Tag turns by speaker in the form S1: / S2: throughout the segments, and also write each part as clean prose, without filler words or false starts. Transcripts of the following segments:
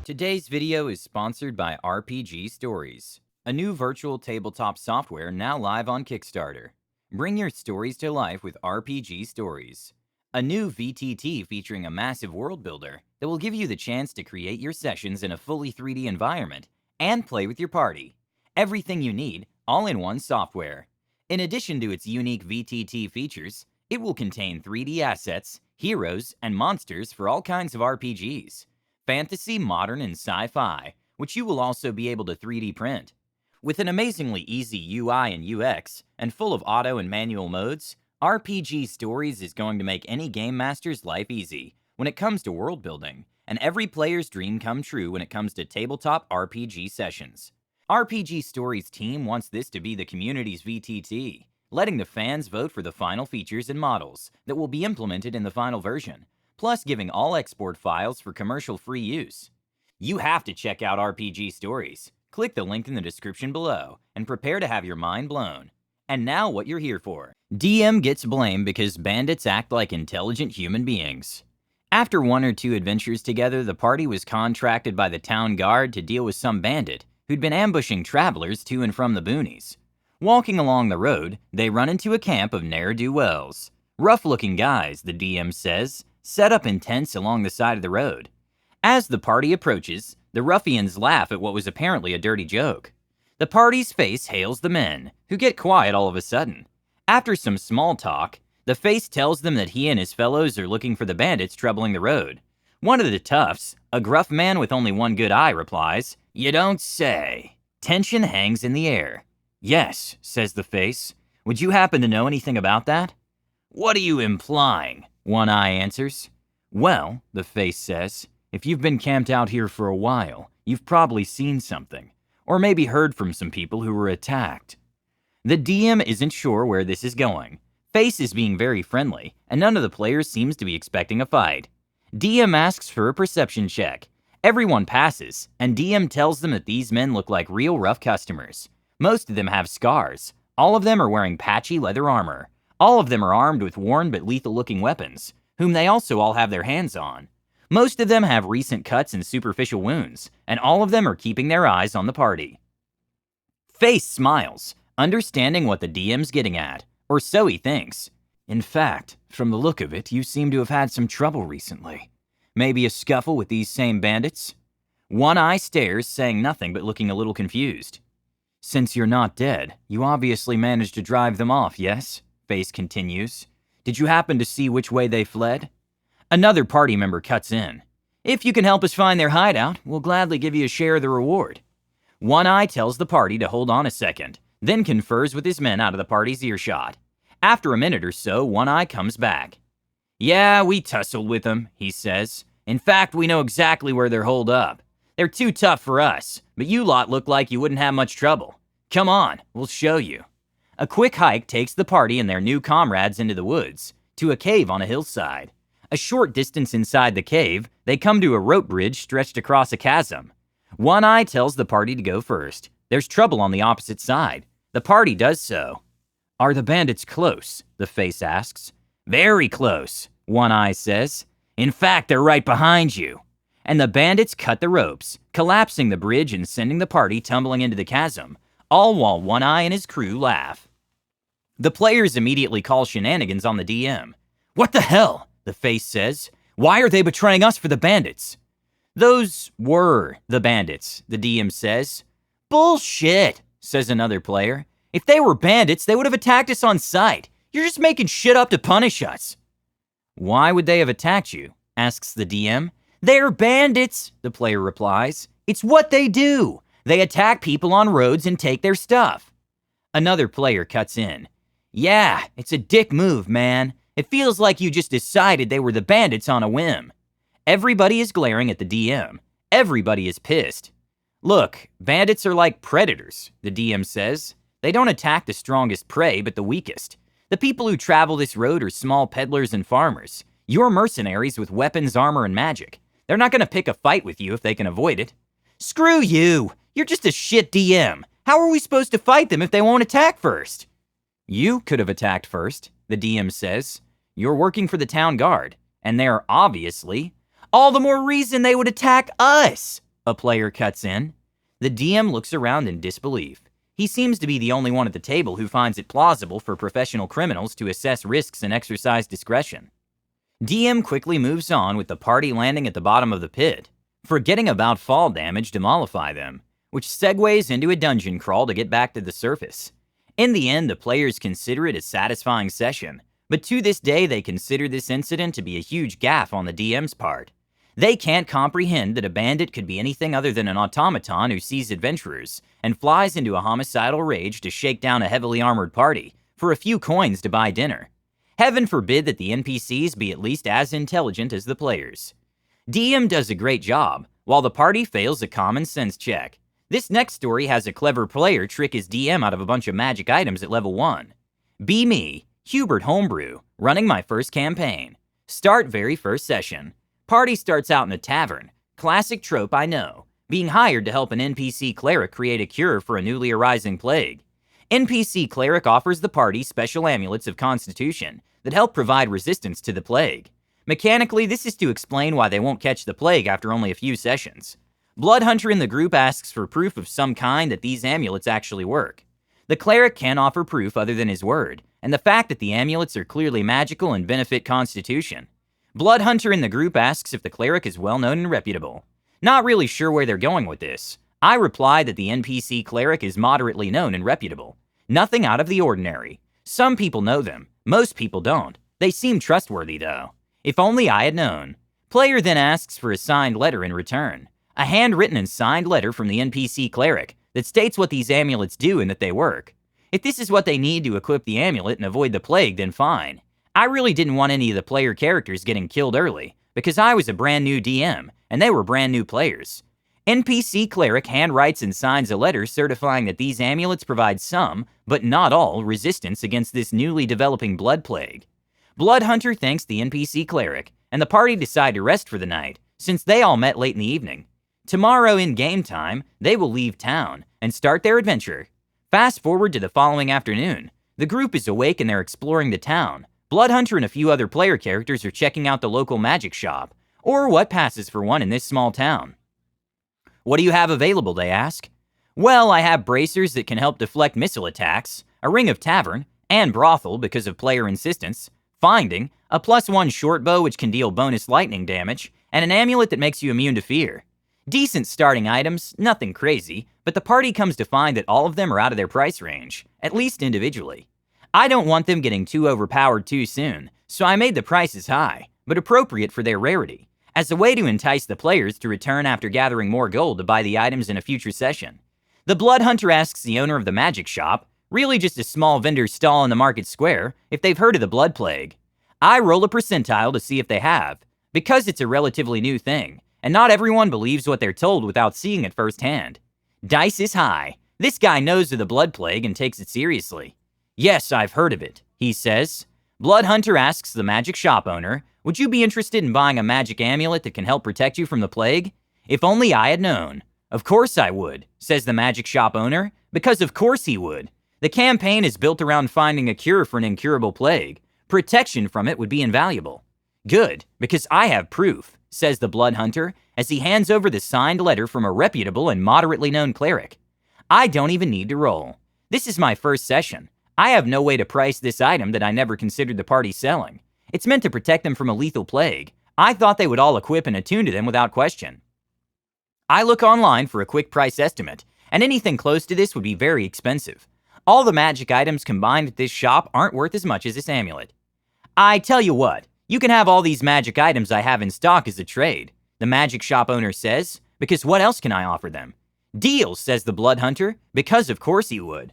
S1: Today's video is sponsored by RPG Stories, a new virtual tabletop software now live on Kickstarter. Bring your stories to life with RPG Stories, a new VTT featuring a massive world builder that will give you the chance to create your sessions in a fully 3D environment and play with your party. Everything you need, all in one software. In addition to its unique VTT features, it will contain 3D assets, heroes, and monsters for all kinds of RPGs. Fantasy, modern, and sci-fi, which you will also be able to 3D print. With an amazingly easy UI and UX, and full of auto and manual modes, RPG Stories is going to make any game master's life easy when it comes to world building, and every player's dream come true when it comes to tabletop RPG sessions. RPG Stories team wants this to be the community's VTT, letting the fans vote for the final features and models that will be implemented in the final version, plus giving all export files for commercial-free use. You have to check out RPG Stories. Click the link in the description below and prepare to have your mind blown. And now what you're here for. DM gets blamed because bandits act like intelligent human beings. After one or two adventures together, the party was contracted by the town guard to deal with some bandit who'd been ambushing travelers to and from the boonies. Walking along the road, they run into a camp of ne'er-do-wells. Rough-looking guys, the DM says, set up in tents along the side of the road. As the party approaches, the ruffians laugh at what was apparently a dirty joke. The party's face hails the men, who get quiet all of a sudden. After some small talk, the face tells them that he and his fellows are looking for the bandits troubling the road. One of the toughs, a gruff man with only one good eye, replies, "You don't say." Tension hangs in the air. "Yes," says the face. "Would you happen to know anything about that?" "What are you implying?" One Eye answers. "Well," the face says, "if you've been camped out here for a while, you've probably seen something, or maybe heard from some people who were attacked." The DM isn't sure where this is going. Face is being very friendly, and none of the players seems to be expecting a fight. DM asks for a perception check. Everyone passes, and DM tells them that these men look like real rough customers. Most of them have scars. All of them are wearing patchy leather armor. All of them are armed with worn but lethal-looking weapons, whom they also all have their hands on. Most of them have recent cuts and superficial wounds, and all of them are keeping their eyes on the party. Face smiles, understanding what the DM's getting at, or so he thinks. "In fact, from the look of it, you seem to have had some trouble recently. Maybe a scuffle with these same bandits?" One Eye stares, saying nothing but looking a little confused. "Since you're not dead, you obviously managed to drive them off, yes?" Face continues. "Did you happen to see which way they fled?" Another party member cuts in. "If you can help us find their hideout, we'll gladly give you a share of the reward." One Eye tells the party to hold on a second, then confers with his men out of the party's earshot. After a minute or so, One Eye comes back. "Yeah, we tussled with them," he says. "In fact, we know exactly where they're holed up. They're too tough for us, but you lot look like you wouldn't have much trouble. Come on, we'll show you." A quick hike takes the party and their new comrades into the woods, to a cave on a hillside. A short distance inside the cave, they come to a rope bridge stretched across a chasm. One Eye tells the party to go first. There's trouble on the opposite side. The party does so. "Are the bandits close?" the face asks. "Very close," One Eye says. "In fact, they're right behind you." And the bandits cut the ropes, collapsing the bridge and sending the party tumbling into the chasm, all while One Eye and his crew laugh. The players immediately call shenanigans on the DM. "What the hell?" the face says. "Why are they betraying us for the bandits?" "Those were the bandits," the DM says. "Bullshit," says another player. "If they were bandits, they would have attacked us on sight. You're just making shit up to punish us." "Why would they have attacked you?" asks the DM. "They're bandits," the player replies. "It's what they do. They attack people on roads and take their stuff." Another player cuts in. "Yeah, it's a dick move, man. It feels like you just decided they were the bandits on a whim." Everybody is glaring at the DM. Everybody is pissed. "Look, bandits are like predators," the DM says. "They don't attack the strongest prey, but the weakest. The people who travel this road are small peddlers and farmers. You're mercenaries with weapons, armor, and magic. They're not going to pick a fight with you if they can avoid it." "Screw you! You're just a shit DM. How are we supposed to fight them if they won't attack first?" "You could have attacked first," the DM says. "You're working for the town guard, and they're obviously—" "All the more reason they would attack us!" a player cuts in. The DM looks around in disbelief. He seems to be the only one at the table who finds it plausible for professional criminals to assess risks and exercise discretion. DM quickly moves on with the party landing at the bottom of the pit, forgetting about fall damage to mollify them, which segues into a dungeon crawl to get back to the surface. In the end, the players consider it a satisfying session, but to this day they consider this incident to be a huge gaffe on the DM's part. They can't comprehend that a bandit could be anything other than an automaton who sees adventurers and flies into a homicidal rage to shake down a heavily armored party for a few coins to buy dinner. Heaven forbid that the NPCs be at least as intelligent as the players. DM does a great job, while the party fails a common sense check. This next story has a clever player trick his DM out of a bunch of magic items at level 1. Be me, Hubert Homebrew, running my first campaign. Start very first session. Party starts out in a tavern. Classic trope, I know. Being hired to help an NPC cleric create a cure for a newly arising plague. NPC cleric offers the party special amulets of constitution that help provide resistance to the plague. Mechanically, this is to explain why they won't catch the plague after only a few sessions. Bloodhunter in the group asks for proof of some kind that these amulets actually work. The cleric can't offer proof other than his word, and the fact that the amulets are clearly magical and benefit constitution. Bloodhunter in the group asks if the cleric is well-known and reputable. Not really sure where they're going with this. I reply that the NPC cleric is moderately known and reputable. Nothing out of the ordinary. Some people know them. Most people don't. They seem trustworthy, though. If only I had known. Player then asks for a signed letter in return. A handwritten and signed letter from the NPC cleric that states what these amulets do and that they work. If this is what they need to equip the amulet and avoid the plague, then fine. I really didn't want any of the player characters getting killed early, because I was a brand new DM, and they were brand new players. NPC cleric handwrites and signs a letter certifying that these amulets provide some, but not all, resistance against this newly developing blood plague. Bloodhunter thanks the NPC cleric, and the party decide to rest for the night, since they all met late in the evening. Tomorrow in game time, they will leave town and start their adventure. Fast forward to the following afternoon. The group is awake and they're exploring the town. Bloodhunter and a few other player characters are checking out the local magic shop, or what passes for one in this small town. What do you have available, they ask. Well, I have bracers that can help deflect missile attacks, a ring of tavern, and brothel because of player insistence, finding, a +1 short bow which can deal bonus lightning damage, and an amulet that makes you immune to fear. Decent starting items, nothing crazy, but the party comes to find that all of them are out of their price range, at least individually. I don't want them getting too overpowered too soon, so I made the prices high, but appropriate for their rarity, as a way to entice the players to return after gathering more gold to buy the items in a future session. The Bloodhunter asks the owner of the magic shop, really just a small vendor's stall in the market square, if they've heard of the blood plague. I roll a percentile to see if they have, because it's a relatively new thing, and not everyone believes what they're told without seeing it firsthand. Dice is high. This guy knows of the blood plague and takes it seriously. Yes, I've heard of it, he says. Bloodhunter asks the magic shop owner, would you be interested in buying a magic amulet that can help protect you from the plague? If only I had known. Of course I would, says the magic shop owner, because of course he would. The campaign is built around finding a cure for an incurable plague. Protection from it would be invaluable. Good, because I have proof, says the Bloodhunter as he hands over the signed letter from a reputable and moderately known cleric. I don't even need to roll. This is my first session. I have no way to price this item that I never considered the party selling. It's meant to protect them from a lethal plague. I thought they would all equip and attune to them without question. I look online for a quick price estimate, and anything close to this would be very expensive. All the magic items combined at this shop aren't worth as much as this amulet. I tell you what, you can have all these magic items I have in stock as a trade, the magic shop owner says, because what else can I offer them? Deal, says the Bloodhunter, because of course he would.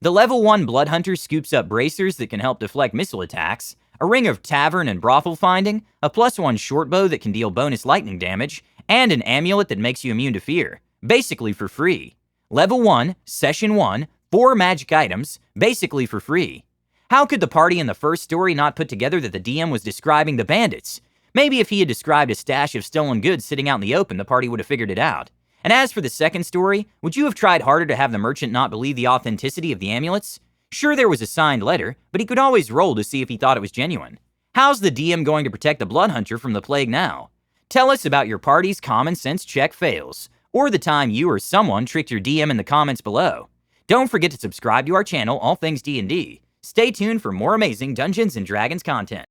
S1: The level 1 Bloodhunter scoops up bracers that can help deflect missile attacks, a ring of tavern and brothel finding, a +1 short bow that can deal bonus lightning damage, and an amulet that makes you immune to fear, basically for free. Level 1, Session 1, 4 magic items, basically for free. How could the party in the first story not put together that the DM was describing the bandits? Maybe if he had described a stash of stolen goods sitting out in the open, the party would have figured it out. And as for the second story, would you have tried harder to have the merchant not believe the authenticity of the amulets? Sure, there was a signed letter, but he could always roll to see if he thought it was genuine. How's the DM going to protect the Bloodhunter from the plague now? Tell us about your party's common sense check fails, or the time you or someone tricked your DM in the comments below. Don't forget to subscribe to our channel, All Things D&D. Stay tuned for more amazing Dungeons & Dragons content.